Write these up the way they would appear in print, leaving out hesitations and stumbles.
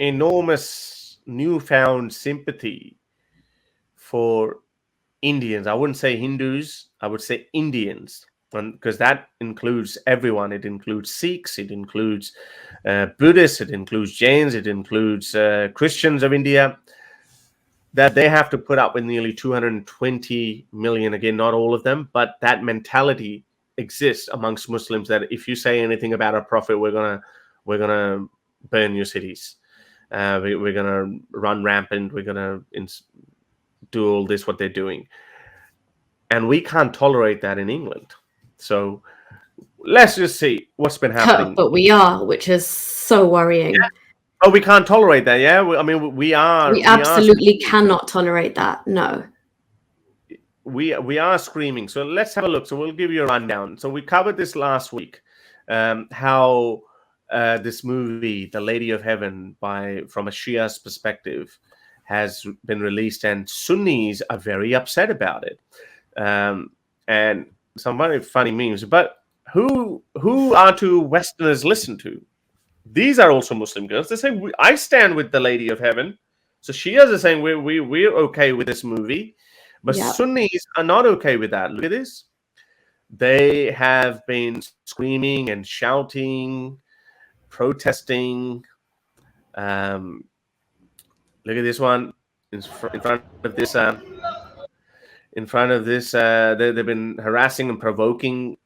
enormous newfound sympathy for Indians. I wouldn't say Hindus, I would say Indians, because that includes everyone. It includes Sikhs, it includes Buddhists, it includes Jains, it includes Christians of India, that they have to put up with nearly 220 million. Again, not all of them, but that mentality exists amongst Muslims that if you say anything about our prophet, we're gonna burn your cities. We're gonna run rampant. We're gonna do all this what they're doing, and we can't tolerate that in England. So let's just see what's been happening. But we are, which is so worrying. Yeah. Oh, we can't tolerate that. Yeah, I mean, we absolutely cannot tolerate that. No. We are screaming. So let's have a look. So we'll give you a rundown. So we covered this last week, how this movie, The Lady of Heaven, from a Shia's perspective, has been released, and Sunnis are very upset about it. And some very funny memes. But who are two Westerners listen to? These are also Muslim girls. They say, I stand with the Lady of Heaven. So Shias are saying we're okay with this movie. But Sunnis are not okay with that. Look at this. They have been screaming and shouting, protesting. Look at this one in front of this. They've been harassing and provoking,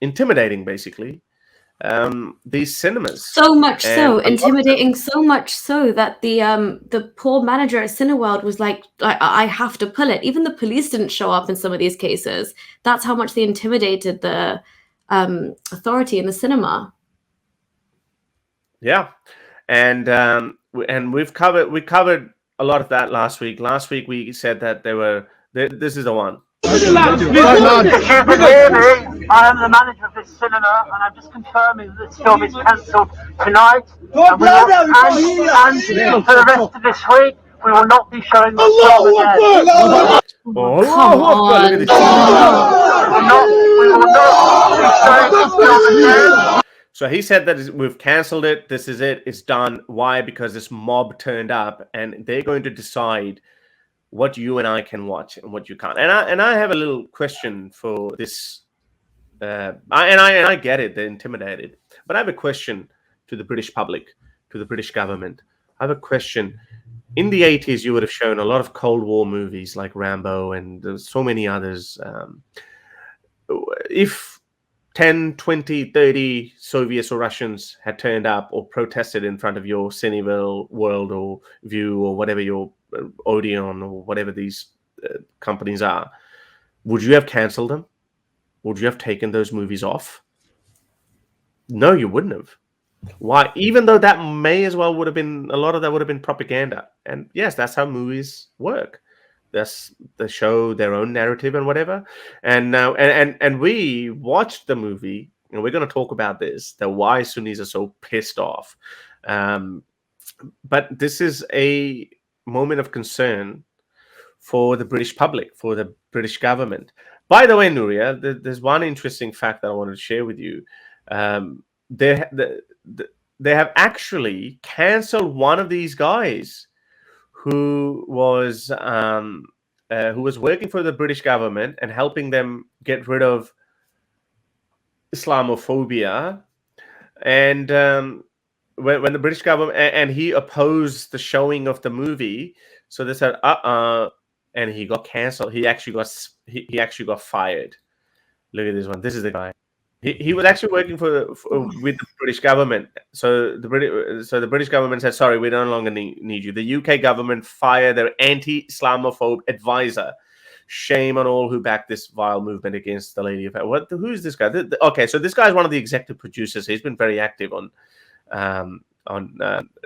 intimidating, basically, these cinemas. So much so, intimidating, so much so that the poor manager at Cineworld was like, I have to pull it. Even the police didn't show up in some of these cases. That's how much they intimidated the authority in the cinema. Yeah, and we covered a lot of that last week. Last week we said that this is the one. I am the manager of this cinema, and I'm just confirming that this film is cancelled tonight. And for the rest of this week, we will not be showing the film again. We will not be showing this film again. So he said that we've cancelled it. This is it. It's done. Why? Because this mob turned up, and they're going to decide what you and I can watch and what you can't. And I have a little question for this. I get it. They're intimidated. But I have a question to the British public, to the British government. I have a question. In the 80s, you would have shown a lot of Cold War movies like Rambo and there's so many others. If 10, 20, 30 Soviets or Russians had turned up or protested in front of your Cineville World or View or whatever, your Odeon or whatever these companies are, would you have cancelled them? Would you have taken those movies off? No, you wouldn't have. Why? Even though that may as well would have been, a lot of that would have been propaganda. And yes, that's how movies work. They show their own narrative and whatever. And now, and we watched the movie, and we're going to talk about this, that why Sunnis are so pissed off. But this is a moment of concern for the British public, for the British government. By the way, Nuria, there's one interesting fact that I wanted to share with you. They have actually cancelled one of these guys who was working for the British government and helping them get rid of Islamophobia. And when the British government, and he opposed the showing of the movie, so they said, and he got cancelled. He actually got fired. Look at this one. This is the guy. He was actually working with the British government. So the British government said, sorry, we no longer need you. The UK government fired their anti-Islamophobe advisor. Shame on all who backed this vile movement against the Lady of Heaven. Who is this guy? Okay, so this guy is one of the executive producers. He's been very active on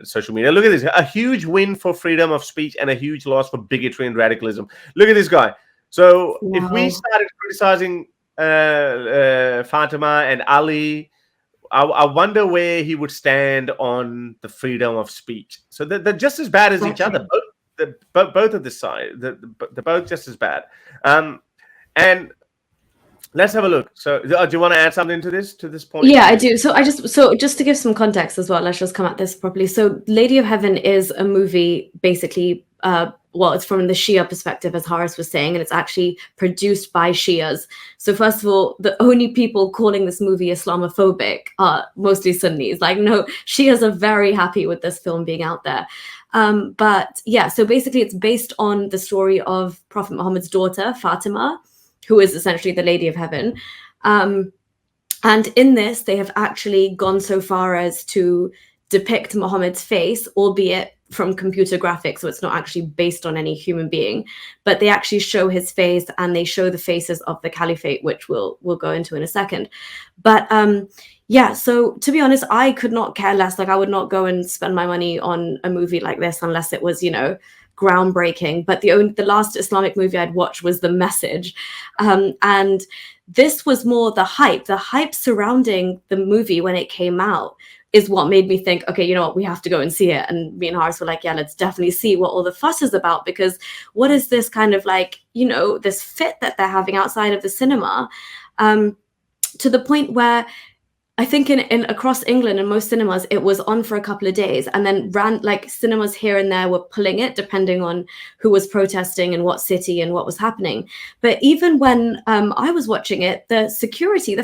social media. Look at this. A huge win for freedom of speech and a huge loss for bigotry and radicalism. Look at this guy. So if we started criticizing Fatima and Ali, I wonder where he would stand on the freedom of speech. So they're just as bad as each other. Both of this side, they're both just as bad. And Let's have a look. So, do you want to add something to this point? Yeah, I do. So just to give some context as well, let's just come at this properly. So Lady of Heaven is a movie basically, well, it's from the Shia perspective, as Horace was saying, and it's actually produced by Shias. So first of all, the only people calling this movie Islamophobic are mostly Sunnis. Like, no, Shias are very happy with this film being out there. But yeah, so basically it's based on the story of Prophet Muhammad's daughter, Fatima, who is essentially the Lady of Heaven. And in this, they have actually gone so far as to depict Muhammad's face, albeit from computer graphics, so it's not actually based on any human being, but they actually show his face and they show the faces of the caliphate, which we'll go into in a second. But yeah, so to be honest, I could not care less. Like, I would not go and spend my money on a movie like this unless it was, you know, groundbreaking. But the last Islamic movie I'd watched was The Message, and this was more the hype surrounding the movie when it came out is what made me think, okay, you know what, we have to go and see it. And me and Horace were like, yeah, let's definitely see what all the fuss is about, because what is this kind of like, you know, this fit that they're having outside of the cinema, to the point where I think in across England and most cinemas, it was on for a couple of days, and then like cinemas here and there were pulling it depending on who was protesting and what city and what was happening. But even when I was watching it, the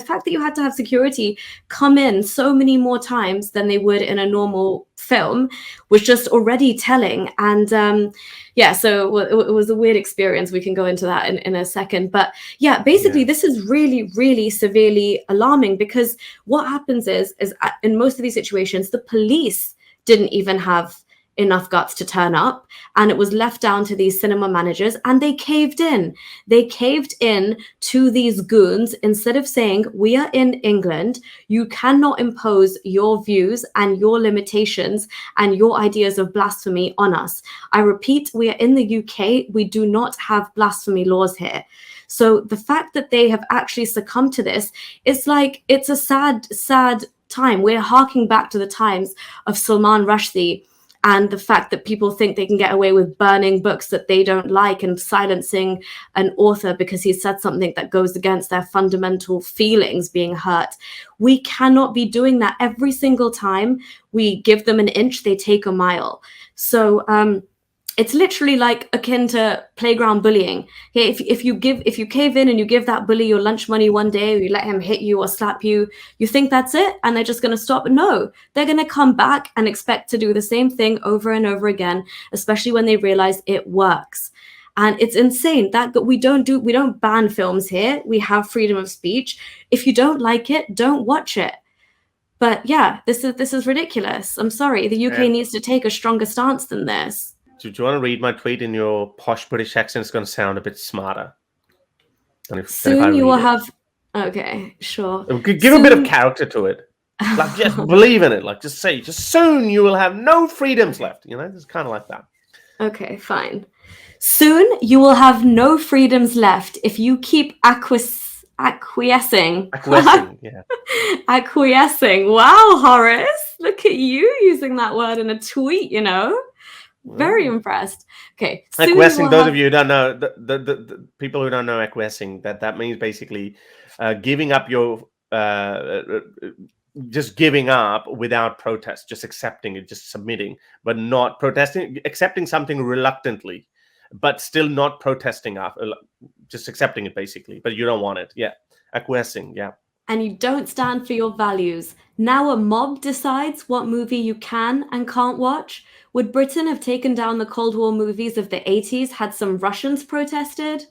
fact that you had to have security come in so many more times than they would in a normal film was just already telling. And yeah, so it was a weird experience. We can go into that in a second. But yeah, basically, this is really, really severely alarming, because what happens is in most of these situations, the police didn't even have enough guts to turn up, and it was left down to these cinema managers, and they caved in to these goons. Instead of saying, we are in England, you cannot impose your views and your limitations and your ideas of blasphemy on us. I repeat, we are in the UK, we do not have blasphemy laws here. So the fact that they have actually succumbed to this, it's like, it's a sad time. We're harking back to the times of Salman Rushdie, and the fact that people think they can get away with burning books that they don't like and silencing an author because he said something that goes against their fundamental feelings being hurt. We cannot be doing that. Every single time we give them an inch, they take a mile. So it's literally like akin to playground bullying. Okay, if you cave in and you give that bully your lunch money one day, or you let him hit you or slap you, you think that's it and they're just going to stop? No, they're going to come back and expect to do the same thing over and over again, especially when they realize it works. And it's insane that we don't ban films here. We have freedom of speech. If you don't like it, don't watch it. But yeah, this is ridiculous. I'm sorry. The UK needs to take a stronger stance than this. Do you want to read my tweet in your posh British accent? It's going to sound a bit smarter. Soon you will have... Okay, sure. Give a bit of character to it. Like, just believe in it. Like, just say, just soon you will have no freedoms left. You know, it's kind of like that. Okay, fine. Soon you will have no freedoms left if you keep acquiescing. Acquiescing, yeah. Acquiescing. Wow, Horace. Look at you using that word in a tweet, you know? Very impressed. Okay. Acquiescing, those of you who don't know, the people who don't know acquiescing, that means basically giving up your, just giving up without protest, just accepting it, just submitting, but not protesting, accepting something reluctantly, but still not protesting, just accepting it basically, but you don't want it. Yeah. Acquiescing, yeah. And you don't stand for your values. Now a mob decides what movie you can and can't watch. Would Britain have taken down the Cold War movies of the 80s had some Russians protested?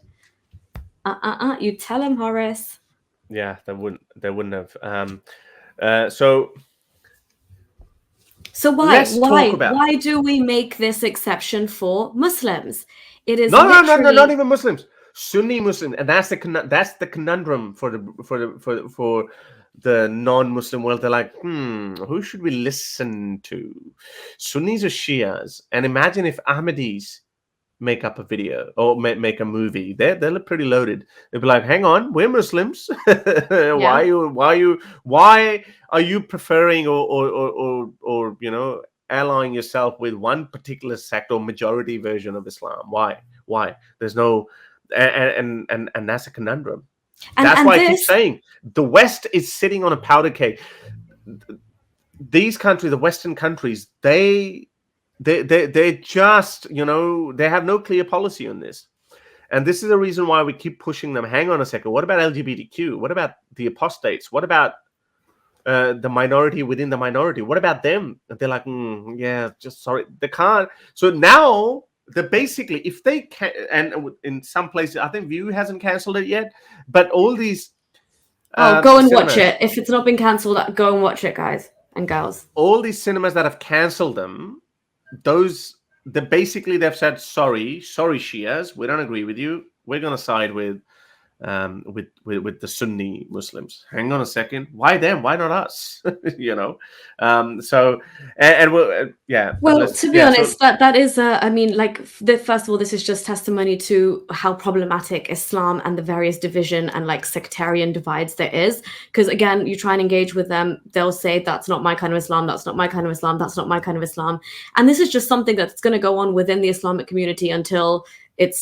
You tell him, Horace. Yeah, they wouldn't have. So why do we make this exception for Muslims? It is no, not even Muslims. Sunni Muslim, and that's the conundrum for the non-Muslim world. They're like, who should we listen to? Sunnis or Shias? And imagine if Ahmadis make up a video or make a movie. They look pretty loaded. They'll be like, hang on, we're Muslims. Why are you preferring or you know, allying yourself with one particular sect or majority version of Islam? Why? There's no. And that's a conundrum. That's why I keep saying the West is sitting on a powder keg. These countries, the Western countries, they just, they have no clear policy on this. And this is the reason why we keep pushing them. Hang on a second. What about LGBTQ? What about the apostates? What about the minority within the minority? What about them? And they're like, yeah, just sorry. They can't. So now they're basically, if they can, and in some places, I think View hasn't cancelled it yet, but all these... go and watch it. If it's not been cancelled, go and watch it, guys and girls. All these cinemas that have cancelled them, they've said, sorry Shias, we don't agree with you. We're going to side with the Sunni Muslims. Hang on a second. Why them? Why not us? So yeah. Well, to be honest, that is I mean, first of all, this is just testimony to how problematic Islam and the various division and sectarian divides there is. Because again, you try and engage with them, they'll say that's not my kind of Islam, that's not my kind of Islam, that's not my kind of Islam. And this is just something that's going to go on within the Islamic community until it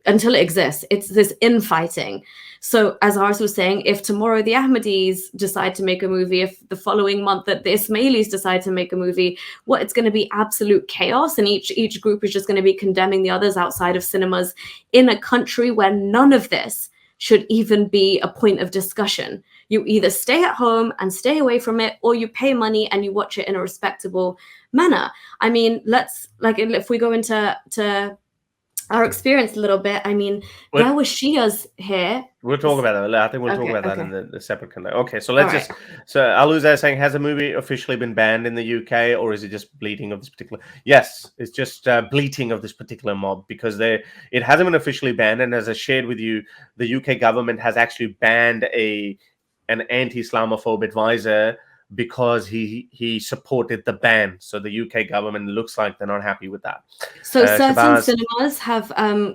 exists. It's this infighting. So as Ars was saying, if tomorrow the Ahmadis decide to make a movie, if the following month that the Ismailis decide to make a movie, it's going to be absolute chaos, and each group is just going to be condemning the others outside of cinemas in a country where none of this should even be a point of discussion. You either stay at home and stay away from it, or you pay money and you watch it in a respectable manner. I mean, if we go into our experience a little bit, I mean, there were Shias here. We'll talk about that. I think we'll talk about that in the separate content. Okay, so let's So Aluza is saying, has the movie officially been banned in the UK, or is it just bleating of this particular? Yes, it's just bleating of this particular mob, because it hasn't been officially banned. And as I shared with you, the UK government has actually banned an anti-Islamophobe advisor because he supported the ban. So the UK government looks like they're not happy with that. So certain cinemas have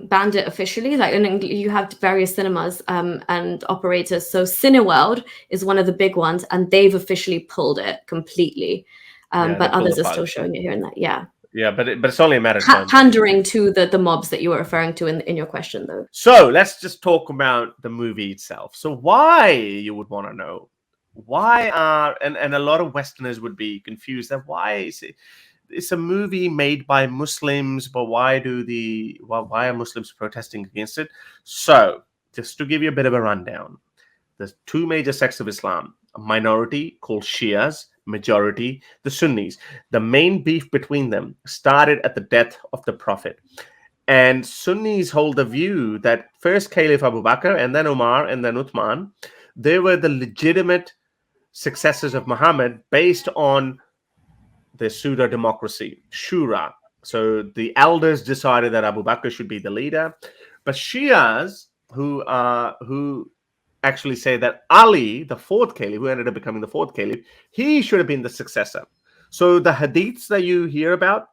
banned it officially. And you have various cinemas and operators. So Cineworld is one of the big ones, and they've officially pulled it completely. But others are still showing it here and there. Yeah. Yeah, but it's only a matter of time. Pandering to the mobs that you were referring to in your question, though. So let's just talk about the movie itself. So why, you would want to know, why and a lot of Westerners would be confused that why is it's a movie made by Muslims, but why are Muslims protesting against it? So just to give you a bit of a rundown, there's two major sects of Islam: a minority called Shias, majority the Sunnis. The main beef between them started at the death of the Prophet, and Sunnis hold the view that first Caliph Abu Bakr and then Umar and then Uthman, they were the legitimate successors of Muhammad based on the pseudo-democracy, Shura. So the elders decided that Abu Bakr should be the leader. But Shias, who actually say that Ali, the fourth caliph, who ended up becoming the fourth caliph, he should have been the successor. So the hadiths that you hear about,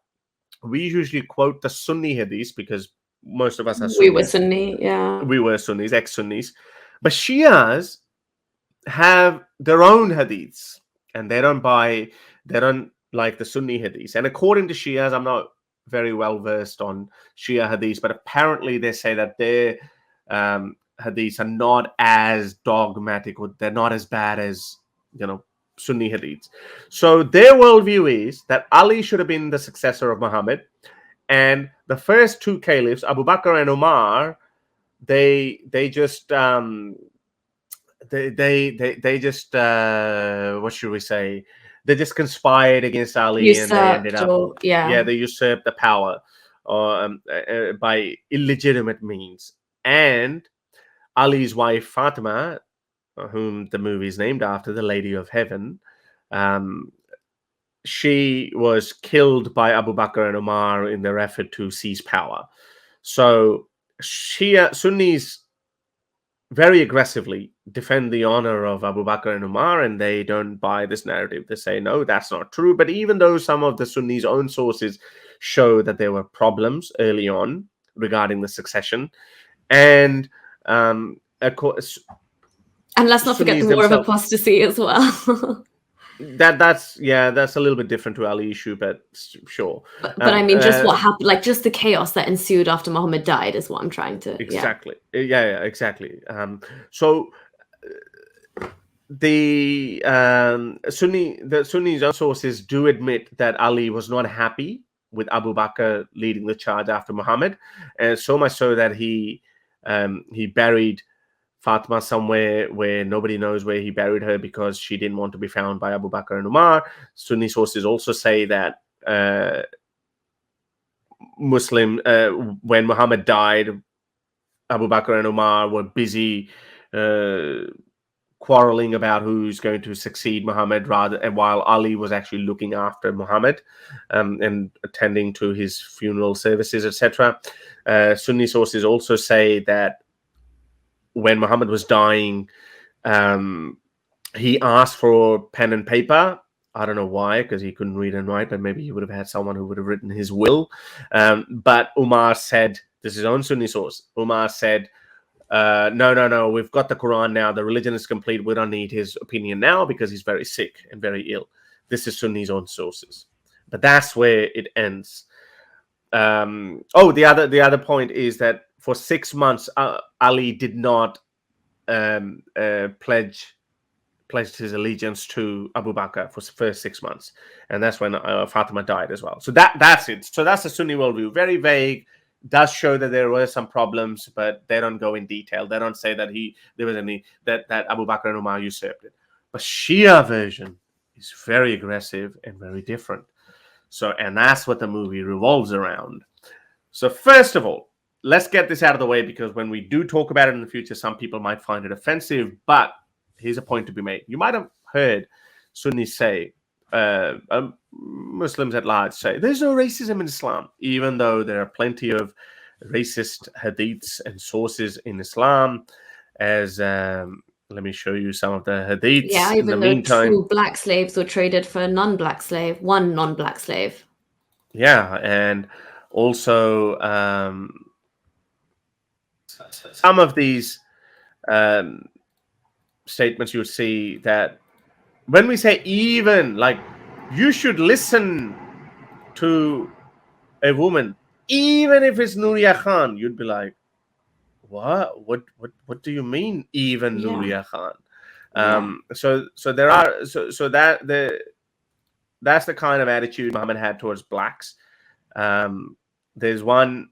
we usually quote the Sunni hadiths because most of us are Sunnis. We were Sunni, yeah. We were Sunnis, ex-Sunnis. But Shias have their own hadiths, and they don't like the Sunni hadiths. And according to Shias, I'm not very well versed on Shia hadiths, but apparently they say that their hadiths are not as dogmatic, or they're not as bad as Sunni hadiths. So their worldview is that Ali should have been the successor of Muhammad, and the first two caliphs, Abu Bakr and Umar, they just what should we say? They just conspired against Ali, and they ended up they usurped the power by illegitimate means. And Ali's wife Fatima, whom the movie is named after, the Lady of Heaven, she was killed by Abu Bakr and Umar in their effort to seize power. So Sunnis very aggressively defend the honor of Abu Bakr and Umar, and they don't buy this narrative. They say, no, that's not true. But even though some of the Sunnis' own sources show that there were problems early on regarding the succession, and of course, and let's not forget the war of apostasy as well. that's a little bit different to Ali issue, but sure. But I mean, just what happened, like just the chaos that ensued after Muhammad died is what I'm trying to. Exactly. Yeah, exactly. So the Sunnis sources do admit that Ali was not happy with Abu Bakr leading the charge after Muhammad, and so much so that he buried Fatima somewhere where nobody knows where he buried her because she didn't want to be found by Abu Bakr and Umar. Sunni sources also say that when Muhammad died, Abu Bakr and Umar were busy quarreling about who's going to succeed Muhammad, while Ali was actually looking after Muhammad and attending to his funeral services, etc. Sunni sources also say that when Muhammad was dying, he asked for pen and paper. I don't know why, because he couldn't read and write, but maybe he would have had someone who would have written his will. But Umar said, this is his own Sunni source, Umar said, no, we've got the Quran now. The religion is complete. We don't need his opinion now because he's very sick and very ill. This is Sunni's own sources. But that's where it ends. The other point is that for 6 months, Ali did not pledge his allegiance to Abu Bakr for the first 6 months, and that's when Fatima died as well. So that's it. So that's the Sunni worldview. Very vague. Does show that there were some problems, but they don't go in detail. They don't say that that Abu Bakr and Umar usurped it. But Shia version is very aggressive and very different. So, and that's what the movie revolves around. So first of all, let's get this out of the way, because when we do talk about it in the future, some people might find it offensive, but here's a point to be made. You might have heard Sunnis say, Muslims at large say, there's no racism in Islam, even though there are plenty of racist hadiths and sources in Islam. As let me show you some of the hadiths. Yeah, even though 2 black slaves were traded for one non-black slave. Yeah, and also some of these statements, you see that when we say even, like, you should listen to a woman, even if it's Nuria Khan, you'd be like, what do you mean, even Nuria Khan? So there are so that that's the kind of attitude Muhammad had towards blacks. There's one,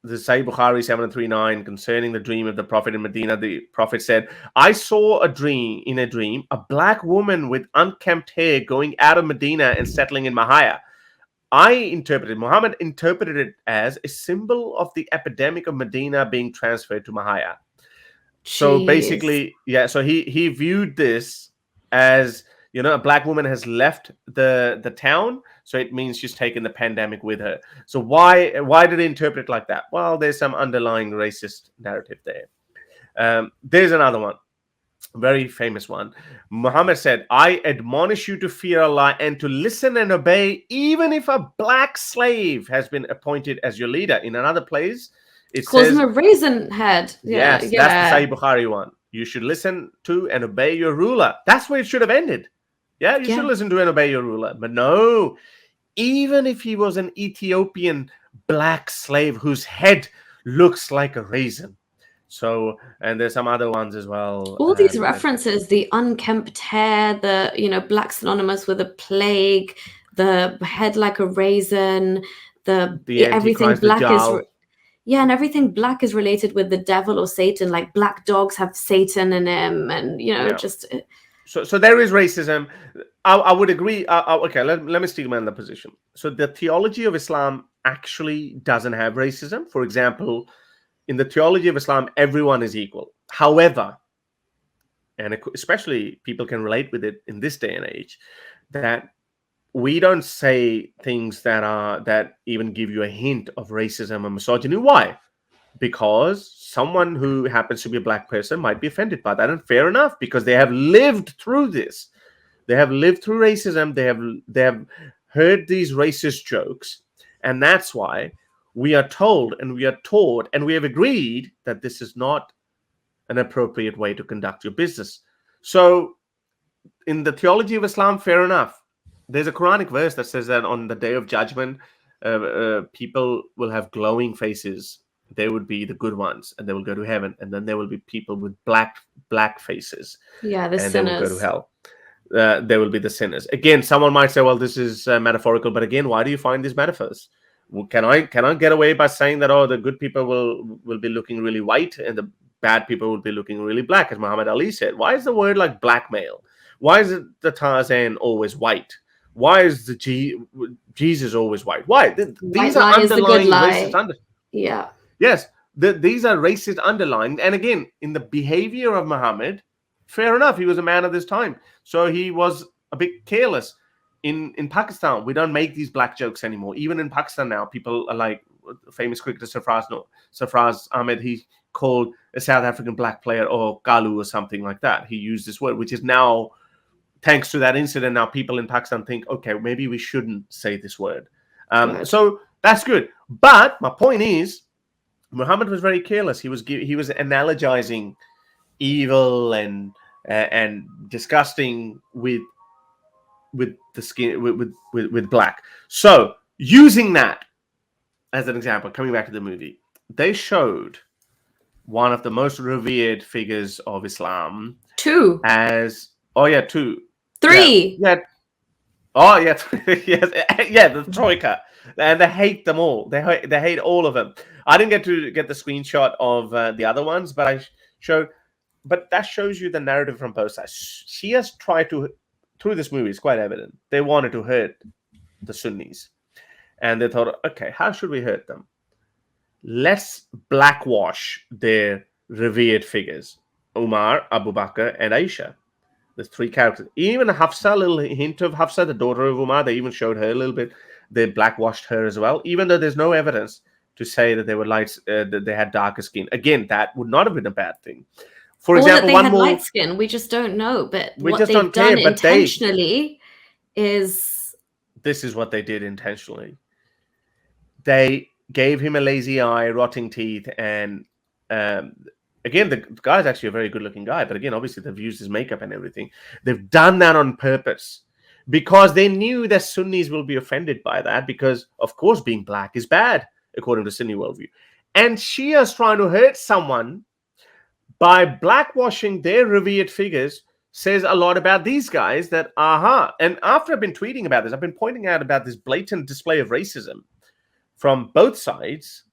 the Sahih Bukhari 739, concerning the dream of the Prophet in Medina. The Prophet said, I saw a dream, a black woman with unkempt hair going out of Medina and settling in Mahaya. Muhammad interpreted it as a symbol of the epidemic of Medina being transferred to Mahaya. So basically, so he viewed this as, a black woman has left the town, so it means she's taken the pandemic with her. So why did he interpret it like that? Well, there's some underlying racist narrative there. There's another one, very famous one. Muhammad said, I admonish you to fear Allah and to listen and obey, even if a black slave has been appointed as your leader. In another place, it calls says, him a raisin head. That's the Sahih Bukhari one. You should listen to and obey your ruler. That's where it should have ended. You should listen to and obey your ruler. But no, even if he was an Ethiopian black slave whose head looks like a raisin. So, and there's some other ones as well. All these references, the unkempt hair, the, black synonymous with a plague, the head like a raisin, everything black is... and everything black is related with the devil or Satan, like black dogs have Satan in him, and, just... So there is racism. I would agree. Okay, let me stick in the position. So the theology of Islam actually doesn't have racism. For example, in the theology of Islam, everyone is equal. However, and especially people can relate with it in this day and age, that we don't say things that even give you a hint of racism or misogyny. Why? Because someone who happens to be a black person might be offended by that, and fair enough, because they have lived through this. They have lived through racism. They have heard these racist jokes, and that's why we are told and we are taught and we have agreed that this is not an appropriate way to conduct your business. So in the theology of Islam, fair enough. There's a Quranic verse that says that on the day of judgment, people will have glowing faces. They would be the good ones, and they will go to heaven. And then there will be people with black faces, Yeah, the and sinners. they will go to hell. They will be the sinners. Again, someone might say, well, this is metaphorical. But again, why do you find these metaphors? Well, can I get away by saying that, oh, the good people will be looking really white and the bad people will be looking really black, as Muhammad Ali said? Why is the word like blackmail? Why is it the Tarzan always white? Why is the Jesus always white? Why? These are underlying racist Yeah. Yes, these are racist underlying. And again, in the behavior of Muhammad, fair enough, he was a man of his time. So he was a bit careless. In Pakistan, we don't make these black jokes anymore. Even in Pakistan now, people are like, famous cricketer Sarfraz Ahmed, he called a South African black player or Kalu or something like that. He used this word, which is now, thanks to that incident, now people in Pakistan think, okay, maybe we shouldn't say this word. So that's good. But my point is, Muhammad was very careless. He was analogizing evil and disgusting with the skin, with black. So using that as an example, coming back to the movie, they showed one of the most revered figures of Islam. Two. Two. Three. Yeah. Oh yeah. Yes. Yeah. The Troika, and they hate them all. They hate all of them. I didn't get to get the screenshot of the other ones, but I showed. But that shows you the narrative from both sides. Shias tried to, through this movie, it's quite evident, they wanted to hurt the Sunnis. And they thought, okay, how should we hurt them? Let's blackwash their revered figures. Umar, Abu Bakr, and Aisha. The three characters. Even Hafsa, a little hint of Hafsa, the daughter of Umar, they even showed her a little bit. They blackwashed her as well, even though there's no evidence to say that they were that they had darker skin. Again, that would not have been a bad thing. For example, that they had light skin, we just don't know. But what they've done intentionally is... This is what they did intentionally. They gave him a lazy eye, rotting teeth, and again, the guy's actually a very good-looking guy. But again, obviously, they've used his makeup and everything. They've done that on purpose because they knew that Sunnis will be offended by that because, of course, being black is bad, according to Sunni worldview. And Shia's trying to hurt someone by blackwashing their revered figures says a lot about these guys that, And after I've been tweeting about this, I've been pointing out about this blatant display of racism from both sides.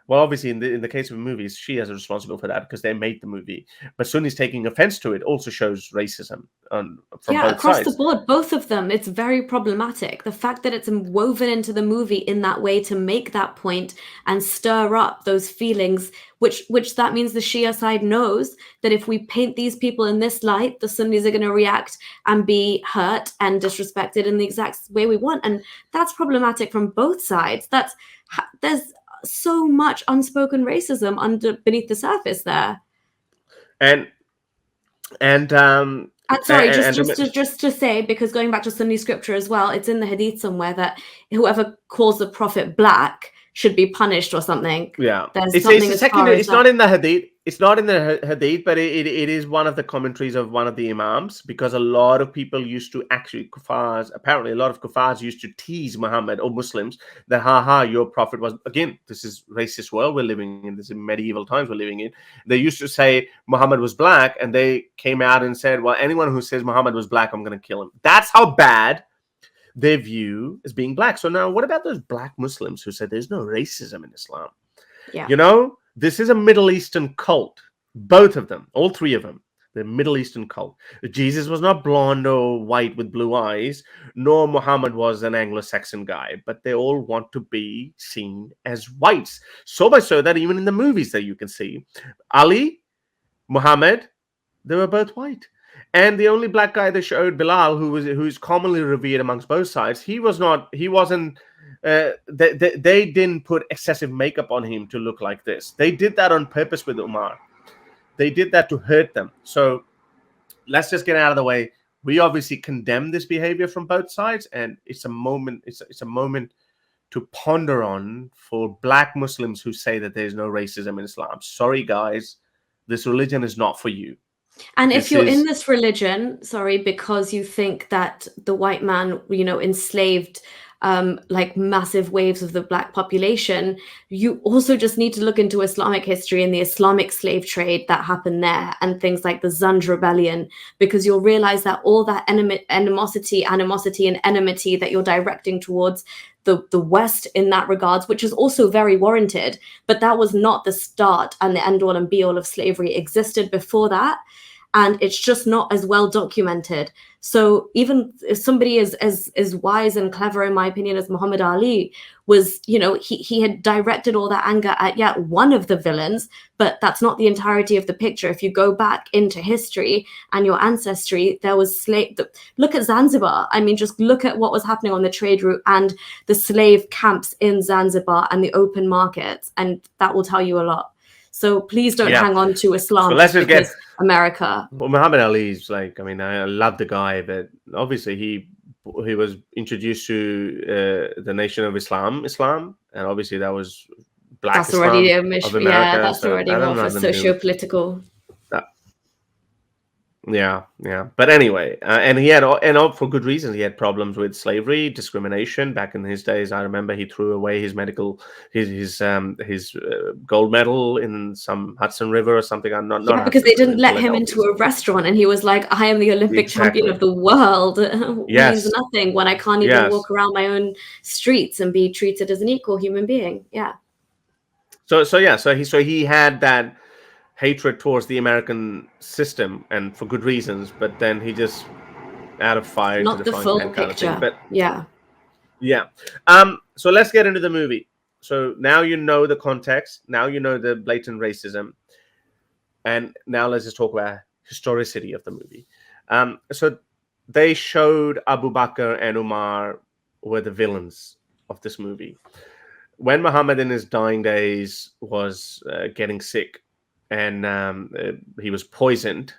Well, obviously, in the case of movies, Shias are responsible for that because they made the movie. But Sunnis taking offense to it also shows racism from both sides. Across the board, both of them. It's very problematic. The fact that it's woven into the movie in that way to make that point and stir up those feelings, which that means the Shia side knows that if we paint these people in this light, the Sunnis are going to react and be hurt and disrespected in the exact way we want. And that's problematic from both sides. There's so much unspoken racism beneath the surface there. And sorry, just to say, because going back to Sunni scripture as well, it's in the Hadith somewhere that whoever calls the Prophet black should be punished or something. Yeah, it's not in the Hadith. It's not in the Hadith, but it is one of the commentaries of one of the Imams, because a lot of people used to apparently a lot of kuffars used to tease Muhammad or Muslims that, your prophet was, again, this is racist world we're living in, this is medieval times we're living in. They used to say Muhammad was black, and they came out and said, well, anyone who says Muhammad was black, I'm going to kill him. That's how bad they view as being black. So now what about those black Muslims who said there's no racism in Islam? Yeah. This is a Middle Eastern cult. Both of them, all three of them, the Middle Eastern cult. Jesus was not blonde or white with blue eyes, nor Muhammad was an Anglo-Saxon guy, but they all want to be seen as whites. So much so that even in the movies that you can see, Ali, Muhammad, they were both white. And the only black guy they showed, Bilal, who's commonly revered amongst both sides, they didn't put excessive makeup on him to look like this. They did that on purpose with Umar. They did that to hurt them. So let's just get out of the way. We obviously condemn this behavior from both sides, and it's a moment to ponder on for black Muslims who say that there's no racism in Islam. Sorry, guys, this religion is not for you. And if you're in this religion, because you think that the white man, enslaved like massive waves of the black population, you also just need to look into Islamic history and the Islamic slave trade that happened there and things like the Zand Rebellion, because you'll realize that all that animosity and enmity that you're directing towards the West in that regards, which is also very warranted, but that was not the start and the end all and be all of slavery. Existed before that. And it's just not as well documented. So even if somebody is as wise and clever, in my opinion, as Muhammad Ali was, he had directed all that anger at one of the villains, but that's not the entirety of the picture. If you go back into history and your ancestry, there was look at Zanzibar. I mean, just look at what was happening on the trade route and the slave camps in Zanzibar and the open markets, and that will tell you a lot. So please don't hang on to Islam. So let's just get America. Well, Muhammad Ali's like, I mean, I love the guy, but obviously he was introduced to the nation of Islam, and obviously that was black that's Islam already of America. Yeah, that's already more for socio-political. Yeah. But anyway, and he had, for good reasons, he had problems with slavery, discrimination. Back in his days, I remember he threw away his gold medal in some Hudson River or something. Not because they didn't let him into a restaurant, and he was like, "I am the Olympic champion of the world." Means nothing when I can't even walk around my own streets and be treated as an equal human being. Yeah. So he had that hatred towards the American system, and for good reasons, but then he just out of fire not the full picture. But yeah. So let's get into the movie. So now you know the context, now you know the blatant racism, and now let's just talk about historicity of the movie. So they showed Abu Bakr and Umar were the villains of this movie. When Muhammad in his dying days was getting sick, and he was poisoned.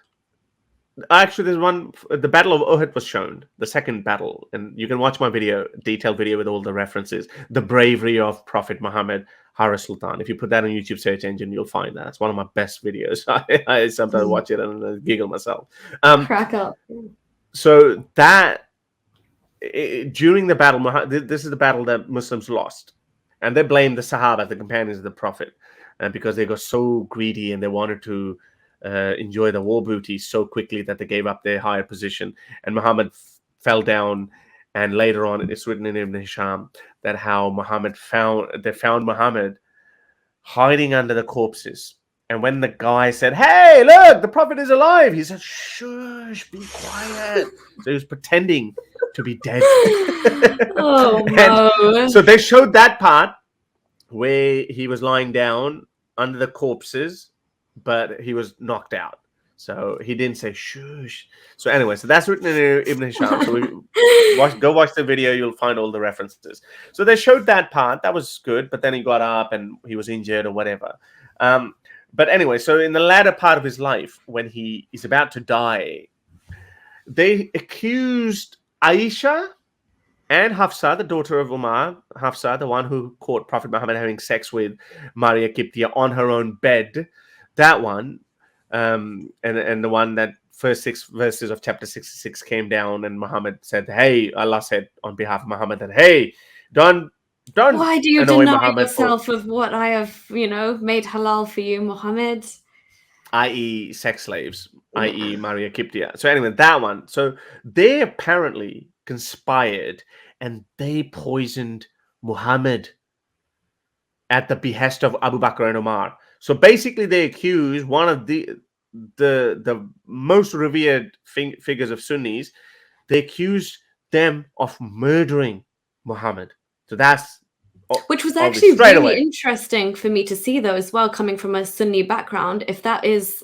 Actually, there's one. The Battle of Uhud was shown, the second battle, and you can watch my detailed video with all the references. The bravery of Prophet Muhammad, Sultan. If you put that on YouTube search engine, you'll find that. It's one of my best videos. I sometimes watch it and giggle myself. Crack up. So that during the battle, this is the battle that Muslims lost, and they blamed the Sahaba, the companions of the Prophet. Because they got so greedy and they wanted to enjoy the war booty so quickly that they gave up their higher position. And Muhammad fell down. And later on, it's written in Ibn Hisham that how they found Muhammad hiding under the corpses. And when the guy said, "Hey, look, the Prophet is alive," he said, "Shush, be quiet." So he was pretending to be dead. Oh, no. So they showed that part where he was lying down under the corpses, but he was knocked out. So he didn't say shush. So anyway, so that's written in Ibn Hisham. So go watch the video. You'll find all the references. So they showed that part. That was good. But then he got up and he was injured or whatever. But anyway, so in the latter part of his life, when he is about to die, they accused Aisha and Hafsa, the daughter of Umar, Hafsa, the one who caught Prophet Muhammad having sex with Maria Kiptia on her own bed, that one, and the one that first 6 verses of chapter 66 came down, and Muhammad said, "Hey," Allah said on behalf of Muhammad that, "Hey, don't." Why do you deny yourself of what I have, made halal for you, Muhammad? I.e., sex slaves, i.e., Maria Kiptia. So anyway, that one. So they apparently conspired and they poisoned Muhammad at the behest of Abu Bakr and Umar. So basically they accused one of the most revered figures of Sunnis. They accused them of murdering Muhammad. So that's which was actually really interesting for me to see, though, as well, coming from a Sunni background. If that is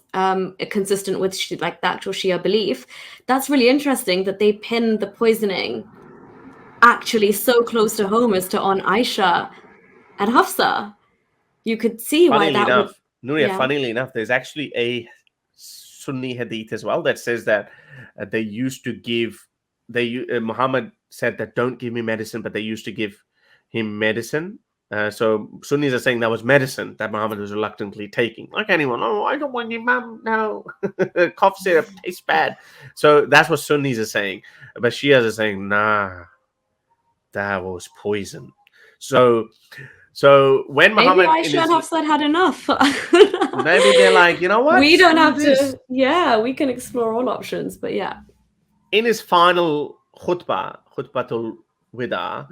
consistent with like the actual Shia belief, that's really interesting that they pin the poisoning actually so close to home as to on Aisha and Hafsa. You could see why that would. Nuria, funnily enough, there's actually a Sunni hadith as well that says that they used to give. Muhammad said that don't give me medicine, but they used to give him medicine So Sunnis are saying that was medicine that Muhammad was reluctantly taking. Like anyone, I don't want your mum. No, cough syrup tastes bad. So that's what Sunnis are saying. But Shias are saying, nah, that was poison. So when Muhammad, maybe Aisha and Hafsa had enough. maybe they're like, you know what? We don't have to. Yeah, we can explore all options. But yeah, in his final khutbatul wida,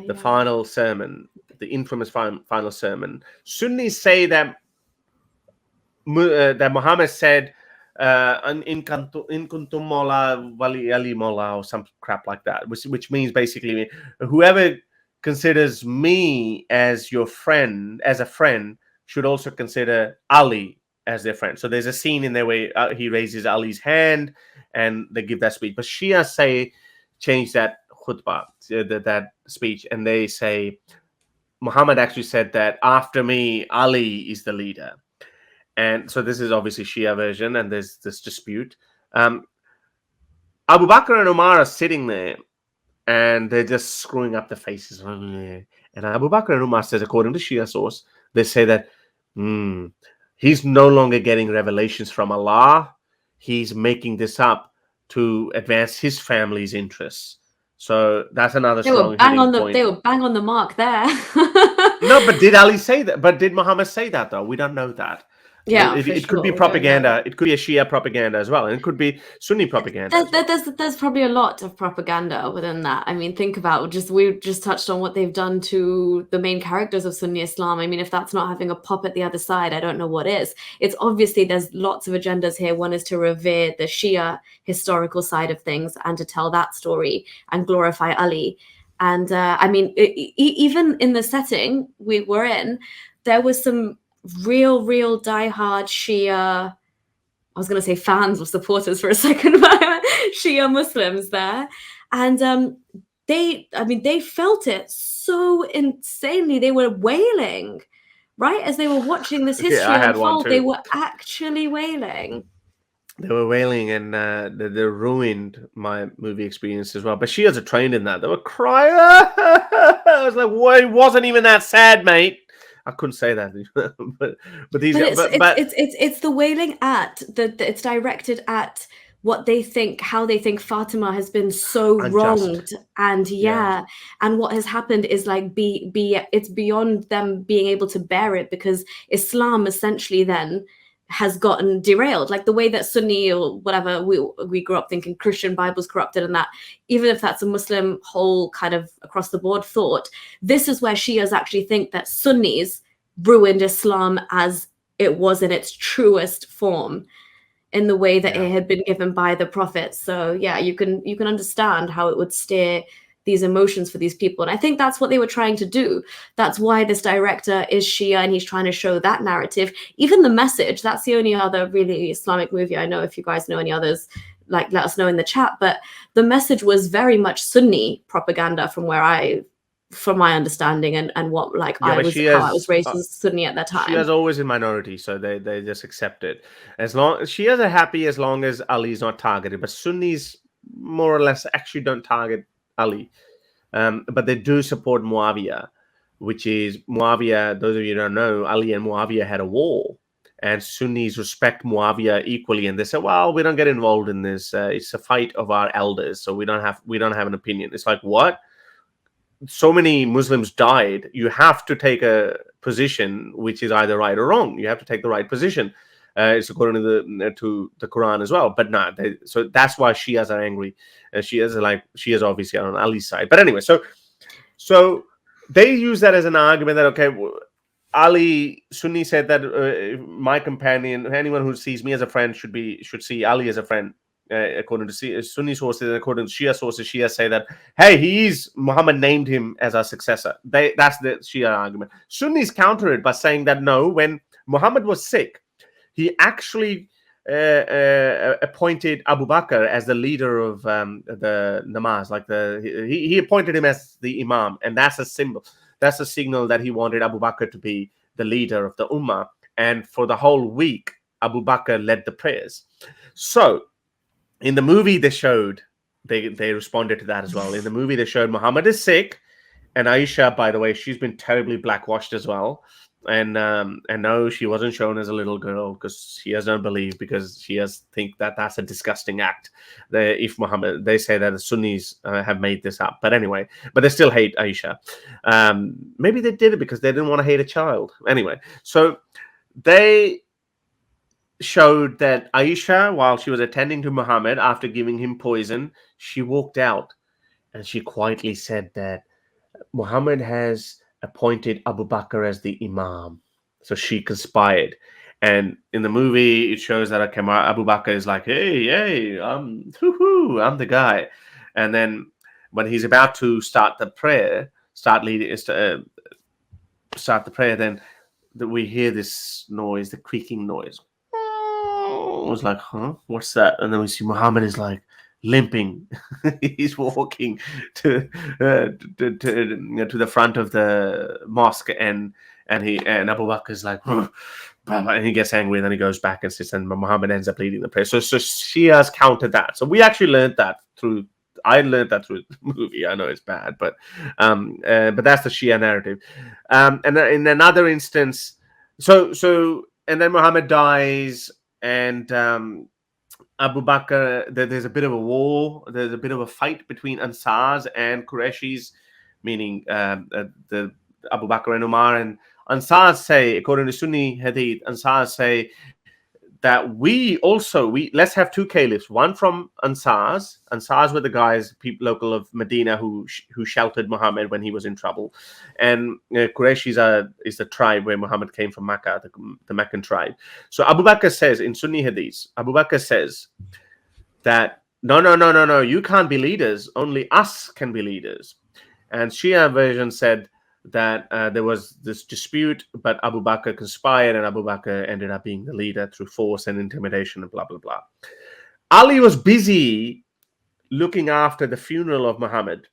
the final sermon, the infamous final sermon, Sunnis say that Muhammad said, "In kuntum mola wali ali mola," or some crap like that, which means basically, whoever considers me as your friend, as a friend, should also consider Ali as their friend. So there's a scene in there where he raises Ali's hand and they give that speech. But Shia change that khutbah, that speech, and they say Muhammad actually said that after me, Ali is the leader. And so this is obviously Shia version, and there's this dispute. Abu Bakr and Umar are sitting there, and they're just screwing up the faces. And Abu Bakr and Umar says, according to Shia source, they say that he's no longer getting revelations from Allah. He's making this up to advance his family's interests. So that's another strong point. They were bang on the mark there. No, but did Ali say that? But did Muhammad say that, though? We don't know that. Yeah, it could be propaganda. It could be a Shia propaganda as well, and it could be Sunni propaganda. There's probably a lot of propaganda within that. I mean, think about we just touched on what they've done to the main characters of Sunni Islam. I mean, if that's not having a pop at the other side, I don't know what is. It's obviously there's lots of agendas here. One is to revere the Shia historical side of things and to tell that story and glorify Ali. And I mean, even in the setting we were in, there was some real diehard Shia, I was going to say fans or supporters for a second, but Shia Muslims there. And they felt it so insanely. They were wailing, right? As they were watching this history unfold, they were actually wailing. They were wailing, and they ruined my movie experience as well. But Shias are trained in that. They were crying. I was like, well, it wasn't even that sad, mate. I couldn't say that, but it's the wailing it's directed at what they think, how they think Fatima has been so wronged, and and what has happened is like it's beyond them being able to bear it, because Islam essentially then has gotten derailed, like the way that Sunni or whatever we grew up thinking Christian Bible's corrupted, and that even if that's a Muslim whole kind of across the board thought, this is where Shias actually think that Sunnis ruined Islam as it was in its truest form, in the way that it had been given by the Prophet. So yeah, you can understand how it would steer these emotions for these people. And I think that's what they were trying to do. That's why this director is Shia, and he's trying to show that narrative. Even The Message, that's the only other really Islamic movie I know. If you guys know any others, like, let us know in the chat. But The Message was very much Sunni propaganda from my understanding, and what how I was raised as Sunni at that time. Shia's always in minority, so they just accept it. As long Shias are happy as long as Ali's not targeted, but Sunnis more or less actually don't target Ali, but they do support Muawiyah, which is Muawiyah. Those of you who don't know, Ali and Muawiyah had a war, and Sunnis respect Muawiyah equally, and they say, well, we don't get involved in this. It's a fight of our elders, so we don't have an opinion. It's like, what? So many Muslims died. You have to take a position which is either right or wrong. You have to take the right position. It's according to the Quran as well. But no, so that's why Shias are angry. Shias obviously are on Ali's side. But anyway, so they use that as an argument that, okay, Ali, Sunni said that my companion, anyone who sees me as a friend should see Ali as a friend. According to Sunni sources, and according to Shia sources, Shia say that, hey, Muhammad named him as our successor. That's the Shia argument. Sunnis counter it by saying that no, when Muhammad was sick, he actually appointed Abu Bakr as the leader of the namaz. Like he appointed him as the imam, and that's a symbol. That's a signal that he wanted Abu Bakr to be the leader of the ummah. And for the whole week, Abu Bakr led the prayers. So in the movie they showed, they responded to that as well. In the movie they showed Muhammad is sick, Aisha, by the way, she's been terribly blackwashed as well. And no, she wasn't shown as a little girl because Shias don't believe, because Shias think that that's a disgusting act. They say that the Sunnis have made this up. But anyway, but they still hate Aisha. Maybe they did it because they didn't want to hate a child. Anyway, so they showed that Aisha, while she was attending to Muhammad after giving him poison, she walked out and she quietly said that Muhammad has appointed Abu Bakr as the Imam. So she conspired. And in the movie, it shows that Abu Bakr is like, hey, I'm the guy. And then when he's about to start the prayer, then we hear this noise, the creaking noise. I was like, huh? What's that? And then we see Muhammad is like limping. He's walking to the front of the mosque, and Abu Bakr is like, and he gets angry, and then he goes back and sits, and Muhammad ends up leading the prayer. So Shias countered that. So we actually learned that through. I learned that through the movie. I know it's bad, but that's the Shia narrative. And in another instance, and then Muhammad dies, and Abu Bakr, there's a bit of a war. There's a bit of a fight between Ansars and Qurayshis, meaning the Abu Bakr and Umar. And Ansars say, according to Sunni Hadith, Ansars say that let's have two caliphs. One from Ansars. Ansars were the guys, people local of Medina who sheltered Muhammad when he was in trouble, and Qurayshis is the tribe where Muhammad came from, Makkah, the Meccan tribe. So Abu Bakr says in Sunni Hadith, Abu Bakr says that no, you can't be leaders. Only us can be leaders. And Shia version said that there was this dispute, but Abu Bakr conspired, and Abu Bakr ended up being the leader through force and intimidation and blah, blah, blah. Ali was busy looking after the funeral of Muhammad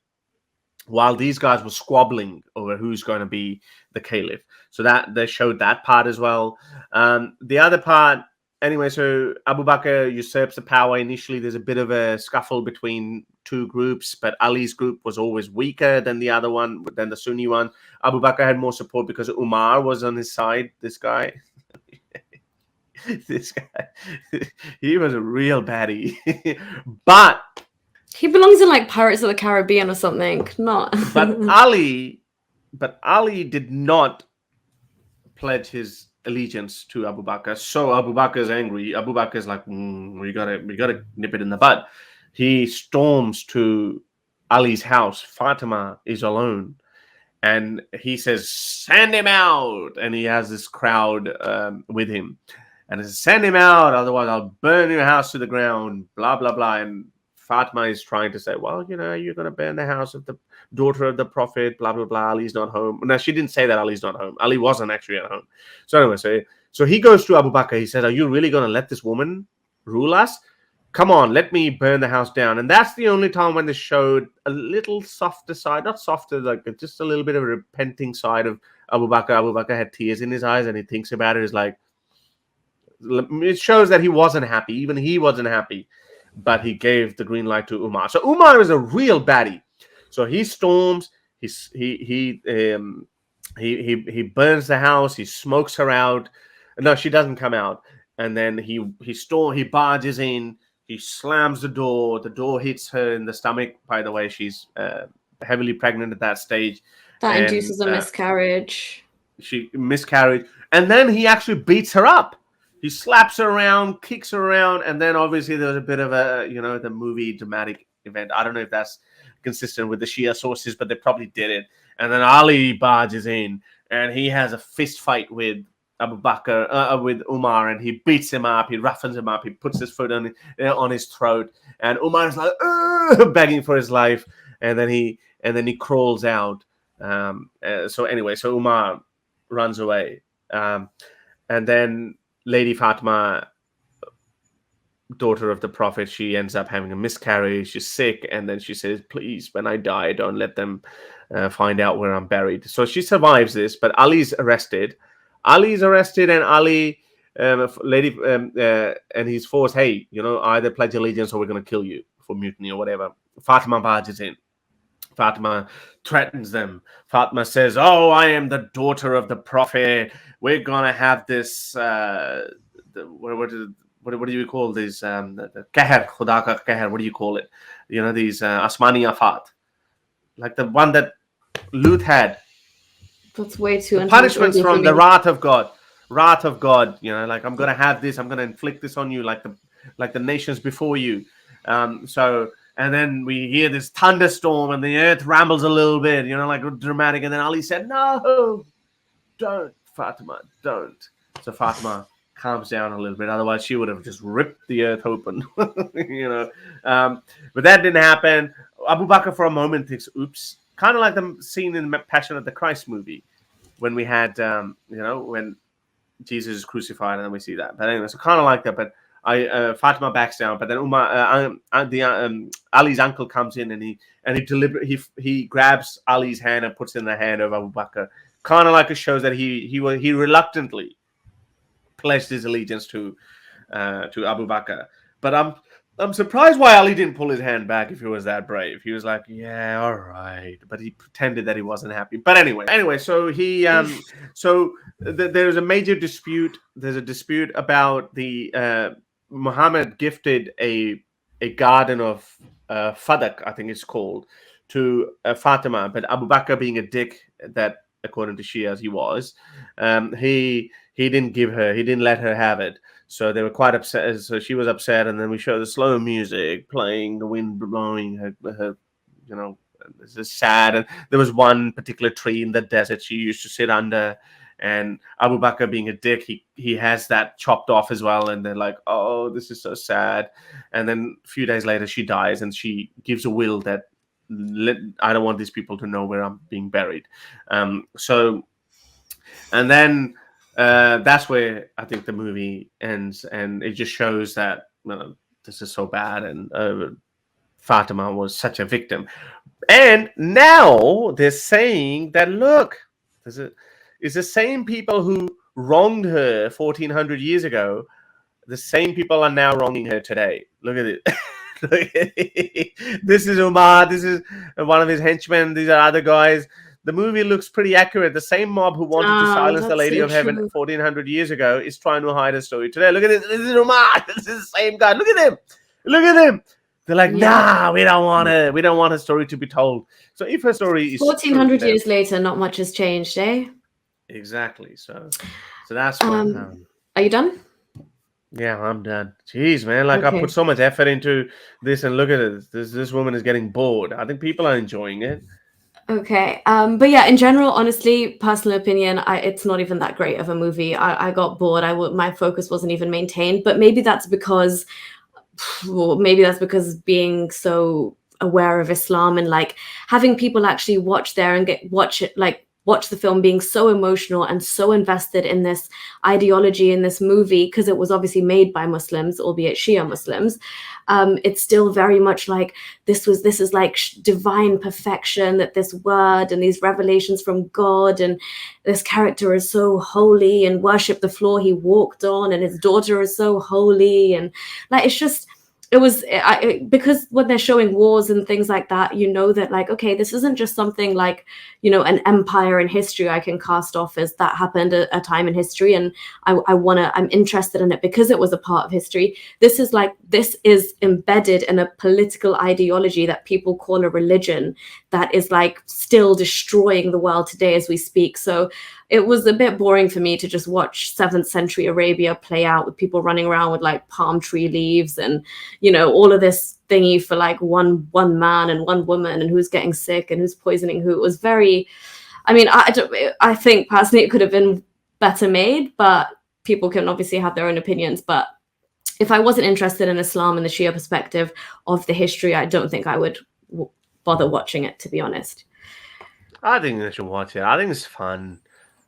while these guys were squabbling over who's going to be the caliph. So that they showed that part as well. The other part, anyway, so Abu Bakr usurps the power. Initially, there's a bit of a scuffle between two groups, but Ali's group was always weaker than the other one, than the Sunni one. Abu Bakr had more support because Umar was on his side. This guy, he was a real baddie. But he belongs in like Pirates of the Caribbean or something. Not. But Ali did not pledge his allegiance to Abu Bakr. So Abu Bakr is angry. Abu Bakr is like, we gotta nip it in the bud. He storms to Ali's house. Fatima is alone, and he says, "Send him out!" And he has this crowd with him, and he says, "Send him out, otherwise I'll burn your house to the ground." Blah blah blah. And Fatima is trying to say, "Well, you're going to burn the house of the daughter of the Prophet." Blah blah blah. Ali's not home. No, she didn't say that Ali's not home. Ali wasn't actually at home. So anyway, so he goes to Abu Bakr. He says, "Are you really going to let this woman rule us? Come on, let me burn the house down." And that's the only time when they showed a little softer side, not softer, like just a little bit of a repenting side of Abu Bakr. Abu Bakr had tears in his eyes, and he thinks about it. It's like, it shows that he wasn't happy. Even he wasn't happy, but he gave the green light to Umar. So Umar is a real baddie. So he storms. He burns the house. He smokes her out. No, she doesn't come out. And then he barges in. He slams the door. The door hits her in the stomach. By the way, she's heavily pregnant at that stage. That induces a miscarriage. She miscarried. And then he actually beats her up. He slaps her around, kicks her around. And then obviously there was a bit of a, the movie dramatic event. I don't know if that's consistent with the Shia sources, but they probably did it. And then Ali barges in, and he has a fist fight with Abu Bakr, with Umar, and he beats him up, he roughens him up, he puts his foot on his throat, and Umar is like begging for his life, and then he crawls out. So Umar runs away, and then Lady Fatima, daughter of the Prophet, she ends up having a miscarriage. She's sick, and then she says, "Please, when I die, don't let them find out where I'm buried." So she survives this, but Ali's arrested. And Ali, and he's forced, "Hey, either pledge allegiance or we're going to kill you for mutiny or whatever." Fatima barges in. Fatima threatens them. Fatima says, "Oh, I am the daughter of the Prophet. We're gonna have this. What do you call these? The Keher, Khuda ka Keher. What do you call it? You know, these Asmani Afat, like the one that Lut had. That's way too. The punishments from the wrath of God. Wrath of God. You know, like I'm gonna have this. I'm gonna inflict this on you, like the nations before you. And then we hear this thunderstorm and the earth rambles a little bit, you know, like dramatic. And then Ali said, "No, don't, Fatima, don't." So Fatima calms down a little bit. Otherwise, she would have just ripped the earth open, you know. But that didn't happen. Abu Bakr for a moment thinks, oops. Kind of like the scene in Passion of the Christ movie when we had, when Jesus is crucified and then we see that. But anyway, so kind of like that. But Fatima backs down, but then Ali's uncle comes in and he grabs Ali's hand and puts it in the hand of Abu Bakr. Kind of like it shows that he reluctantly pledged his allegiance to Abu Bakr. But I'm surprised why Ali didn't pull his hand back if he was that brave. He was like, "Yeah, all right," but he pretended that he wasn't happy. But anyway, so he there's a major dispute. There's a dispute about the Muhammad gifted a garden of Fadak, I think it's called, to Fatima, but Abu Bakr, being a dick that according to Shias he was, he didn't let her have it. So they were quite upset. So she was upset, and then we show the slow music playing, the wind blowing her, you know, it's just sad. And there was one particular tree in the desert she used to sit under, and Abu Bakr, being a dick, he has that chopped off as well. And they're like, "Oh, this is so sad." And then a few days later, she dies, and she gives a will that I don't want these people to know where I'm being buried. And then that's where I think the movie ends, and it just shows that this is so bad, and Fatima was such a victim. And now they're saying that, look, it's the same people who wronged her 1400 years ago, the same people are now wronging her today. Look at it. This is Umar, this is one of his henchmen, these are other guys. The movie looks pretty accurate. The same mob who wanted to silence the Lady of Heaven 1400 years ago is trying to hide her story today. Look at this. This is Umar. This is the same guy. Look at him. Look at him. They're like, nah, we don't want her. We don't want her story to be told. So if her story is 1400 years later, not much has changed, eh? Exactly. So that's what. Are you done? Yeah, I'm done. Jeez, man. Like, I put so much effort into this, and look at it. This woman is getting bored. I think people are enjoying it. Okay. But yeah, in general, honestly, personal opinion, it's not even that great of a movie. I got bored. My focus wasn't even maintained. But maybe that's because being so aware of Islam and like having people actually watch the film, being so emotional and so invested in this ideology in this movie, because it was obviously made by Muslims, albeit Shia Muslims. It's still very much like this is like divine perfection, that this word and these revelations from God, and this character is so holy and worship the floor he walked on, and his daughter is so holy, and like because when they're showing wars and things like that, you know that like, okay, this isn't just something like, you know, an empire in history I can cast off as that happened a time in history, and I'm interested in it because it was a part of history. This is embedded in a political ideology that people call a religion that is like still destroying the world today as we speak. So it was a bit boring for me to just watch 7th century Arabia play out with people running around with like palm tree leaves and, you know, all of this thingy for like one man and one woman, and who's getting sick and who's poisoning who. It was very, I mean, I think personally it could have been better made, but people can obviously have their own opinions. But if I wasn't interested in Islam and the Shia perspective of the history, I don't think I would bother watching it, to be honest. I think they should watch it. I think it's fun.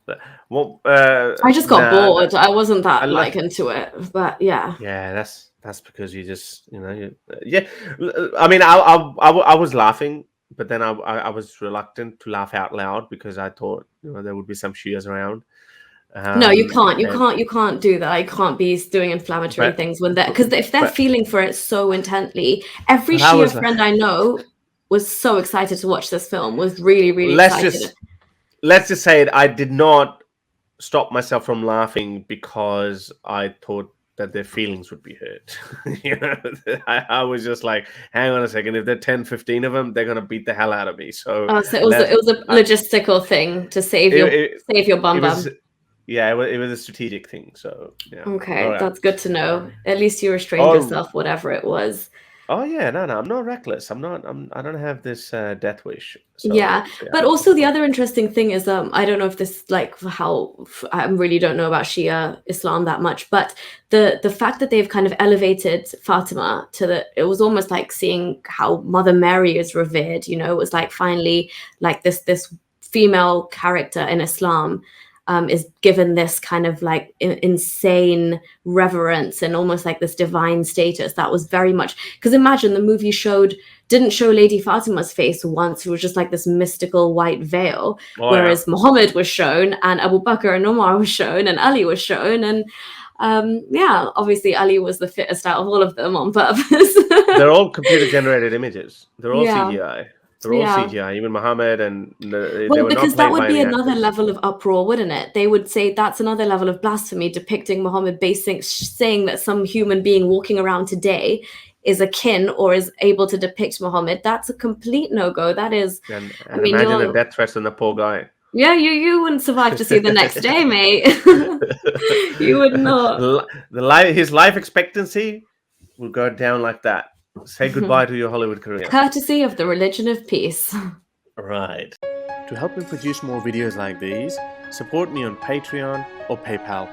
But, I just got bored. I wasn't that into it, but yeah. Yeah, that's because you just, you know, yeah. I mean, I was laughing, but then I was reluctant to laugh out loud because I thought, you know, there would be some Shias around. No, you can't. You can't do that. You can't be doing inflammatory things when because if they're feeling for it so intently, every Shia friend I know was so excited to watch this film, was really, really excited. Let's just say it. I did not stop myself from laughing because I thought that their feelings would be hurt. You know, I was just like, hang on a second, if there are 10, 15 of them, they're going to beat the hell out of me. So, so it was a logistical thing to save your bum bum. Yeah, it was a strategic thing. So, yeah. Okay, right. That's good to know. At least you restrained yourself, whatever it was. Oh yeah, no, I'm not reckless. I don't have this death wish. So, yeah, but also the other interesting thing is, I don't know if this I really don't know about Shia Islam that much, but the fact that they've kind of elevated Fatima to it was almost like seeing how Mother Mary is revered. You know, it was like finally like this female character in Islam. Is given this kind of like insane reverence and almost like this divine status that was very much, because imagine the movie didn't show Lady Fatima's face once. It was just like this mystical white veil, whereas Muhammad was shown and Abu Bakr and Umar was shown and Ali was shown, and obviously Ali was the fittest out of all of them on purpose. They're all computer generated images. They're all CGI. They're all CGI, even Muhammad, and they were because not that would be another actors. level of uproar, wouldn't it? They would say that's another level of blasphemy, depicting Muhammad saying that some human being walking around today is akin or is able to depict Muhammad. That's a complete no-go. That is, and imagine the death threats on the poor guy. Yeah, you wouldn't survive to see the next day, mate. You would not. His life expectancy will go down like that. Say goodbye to your Hollywood career. Courtesy of the religion of peace. Right. To help me produce more videos like these, support me on Patreon or PayPal.